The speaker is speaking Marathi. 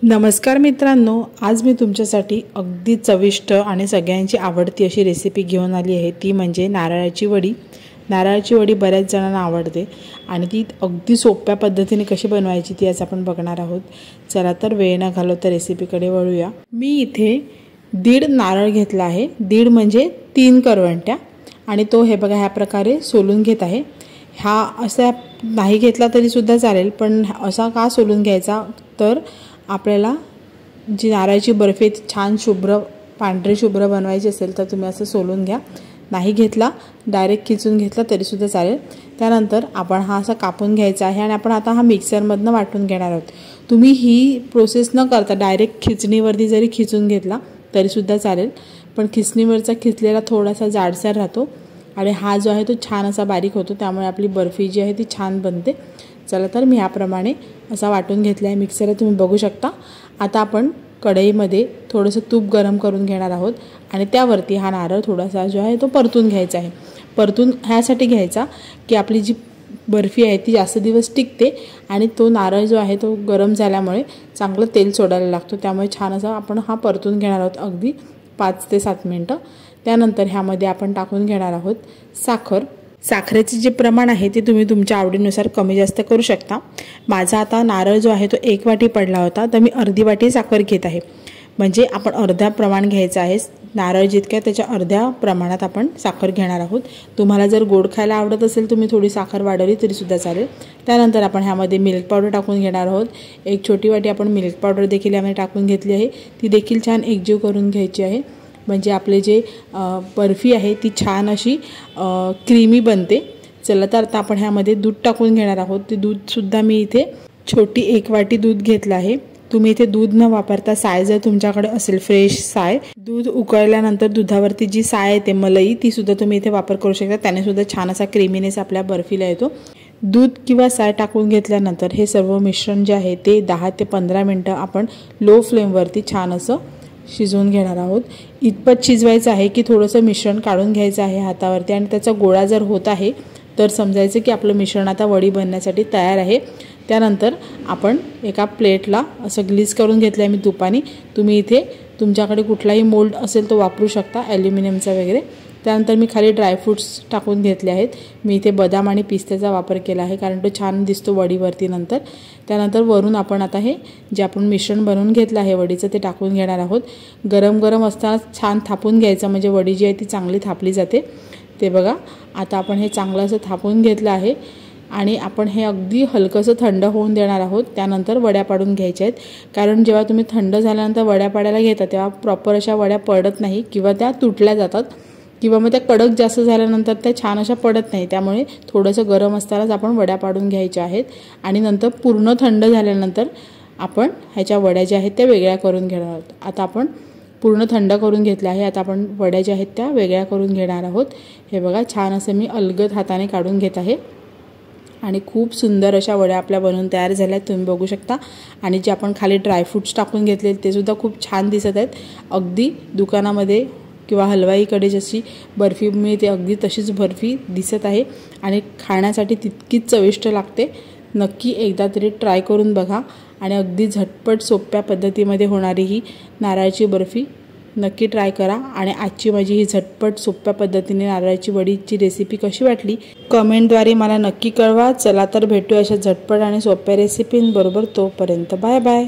नमस्कार मित्रांनो, आज मी तुमच्यासाठी अगदी चविष्ट आणि सगळ्यांची आवडती अशी रेसिपी घेऊन आली आहे। ती म्हणजे नारळाची वडी। नारळाची वडी बऱ्याच जणांना आवडते आणि ती अगदी सोप्या पद्धतीने कशी बनवायची ती आज आपण बघणार आहोत। चला तर वेळ न घालवता रेसिपीकडे वळूया। मी इथे दीड नारळ घेतला आहे, दीड म्हणजे 3 करवंट्या, आणि तो हे बघा ह्या प्रकारे सोलून घेत आहे। हा असा नाही घेतला तरी सुद्धा चालेल, पण असा का सोलून घ्यायचा तर आपल्याला जी नारळाची बर्फी छान शुभ्र पांढरी शुभ्र बनवायची असेल तर तुम्ही असं सोलून घ्या। नाही घेतला डायरेक्ट खिचून घेतला तरी सुद्धा चालेल। त्यानंतर आपण हा असा कापून घ्यायचा आहे आणि आपण आता हा मिक्सरमधनं वाटून घेणार आहोत। तुम्ही ही प्रोसेस न करता डायरेक्ट खिचणीवरती जरी खिचून घेतला तरी सुद्धा चालेल, पण खिचणीवरचा खिचलेला थोडासा जाडसर राहतो आणि हा जो आहे तो छान असा बारीक होतो, त्यामुळे आपली बर्फी जी आहे ती छान बनते। चला तर मी याप्रमाणे असा वाटून घेतला आहे मिक्सरला, तुम्ही बघू शकता। आता आपण कढईमध्ये थोडंसं तूप गरम करून घेणार आहोत आणि त्यावरती हा नारळ थोडासा जो आहे तो परतून घ्यायचा आहे। परतून ह्यासाठी घ्यायचा की आपली जी बर्फी आहे ती जास्त दिवस टिकते आणि तो नारळ जो आहे तो गरम झाल्यामुळे चांगलं तेल सोडायला लागतो, त्यामुळे छान असा आपण हा परतून घेणार आहोत अगदी 5 ते 7 मिनिटं। त्यानंतर ह्यामध्ये आपण टाकून घेणार आहोत साखर। साखरेचे जे प्रमाण आहे ते तुम्ही तुमच्या आवडीनुसार कमी जास्त करू शकता। माझा आता नारळ जो आहे तो 1 वाटी पडला होता, तर मी अर्धी वाटी साखर घेत आहे। म्हणजे आपण अर्धा प्रमाण घ्यायचं आहे, नारळ जितक्या त्याच्या अर्ध्या प्रमाणात आपण साखर घेणार आहोत। तुम्हाला जर गोड खायला आवडत असेल तुम्ही थोडी साखर वाढवली तरी सुद्धा चालेल। त्यानंतर आपण ह्यामध्ये मिल्क पावडर टाकून घेणार आहोत। एक छोटी वाटी आपण मिल्क पावडर देखील यामध्ये टाकून घेतली आहे, ती देखील छान एकजीव करून घ्यायची आहे, म्हणजे आपले जे बर्फी आहे ती छान अशी क्रीमी बनते। चला तर आता आपण ह्यामध्ये दूध टाकून घेणार आहोत। ते दूधसुद्धा मी इथे छोटी 1 वाटी दूध घेतलं आहे। तुम्ही इथे दूध न वापरता साय जर तुमच्याकडे असेल फ्रेश साय, दूध उकळल्यानंतर दुधावरती जी साय येते मलई, ती सुद्धा तुम्ही इथे वापर करू शकता, त्याने सुद्धा छान असा क्रीमीनेस आपल्या बर्फीला येतो। दूध किंवा साय टाकून घेतल्यानंतर हे सर्व मिश्रण जे आहे ते 10 ते 15 मिनिटं आपण लो फ्लेमवरती छान असं शिजवून घेणार आहोत। इतपत शिजवायचं आहे की थोडंसं मिश्रण काढून घ्यायचं आहे हातावरती, आणि त्याचा गोळा जर होत आहे तर समजायचं की आपलं मिश्रण आता वडी बनण्यासाठी तयार आहे। त्यानंतर आपण एका प्लेटला असं ग्लीज करून घेतलं आहे मी तुपाने। तुम्ही इथे तुमच्याकडे कुठलाही मोल्ड असेल तो वापरू शकता, ॲल्युमिनियमचा वगैरे। त्यानंतर मी खाली ड्रायफ्रूट्स टाकून घेतले आहेत। मी इथे बदाम आणि पिस्त्याचा वापर केला आहे, कारण तो छान दिसतो वडीवरती नंतर। त्यानंतर वरून आपण आता हे जे आपण मिश्रण बनवून घेतलं आहे वडीचं ते टाकून घेणार आहोत। गरम गरम असताना छान थापून घ्यायचं, म्हणजे वडी जी आहे ती चांगली थापली जाते। ते बघा आता आपण हे चांगलं असं थापून घेतलं आहे आणि आपण हे अगदी हलकंसं थंड होऊन देणार आहोत। त्यानंतर वड्या पाडून घ्यायच्या आहेत, कारण जेव्हा तुम्ही थंड झाल्यानंतर वड्या पाडायला घेता तेव्हा प्रॉपर अशा वड्या पडत नाही किंवा त्या तुटल्या जातात, किंवा मग त्या कडक जास्त झाल्यानंतर त्या छान अशा पडत नाही। त्यामुळे थोडंसं गरम असतानाच आपण वड्या पाडून घ्यायच्या आहेत आणि नंतर पूर्ण थंड झाल्यानंतर आपण ह्याच्या वड्या ज्या आहेत त्या वेगळ्या करून घेणार आहोत। आता आपण पूर्ण थंड करून घेतलं आहे, आता आपण वड्या ज्या आहेत त्या वेगळ्या करून घेणार आहोत। हे बघा छान असं मी अलगद हाताने काढून घेत आहे आणि खूप सुंदर अशा वड्या आपल्या बनवून तयार झाल्या आहेत, तुम्ही बघू शकता। आणि जे आपण खाली ड्रायफ्रूट्स टाकून घेतले ते सुद्धा खूप छान दिसत आहेत। अगदी दुकानामध्ये किंवा हलवाईकडे जशी बर्फी मिळते अगदी तशीच बर्फी दिसत आहे आणि खाण्यासाठी तितकीच चविष्ट लागते। नक्की एकदा तरी ट्राय करून बघा आणि अगदी झटपट सोप्या पद्धतीमध्ये होणारी ही नारळाची बर्फी नक्की ट्राय करा। आणि आजची माझी ही झटपट सोप्या पद्धतीने नारळाची वडीची रेसिपी कशी वाटली कमेंटद्वारे मला नक्की कळवा। चला तर भेटूया अशा झटपट आणि सोप्या रेसिपींबरोबर, तोपर्यंत बाय बाय।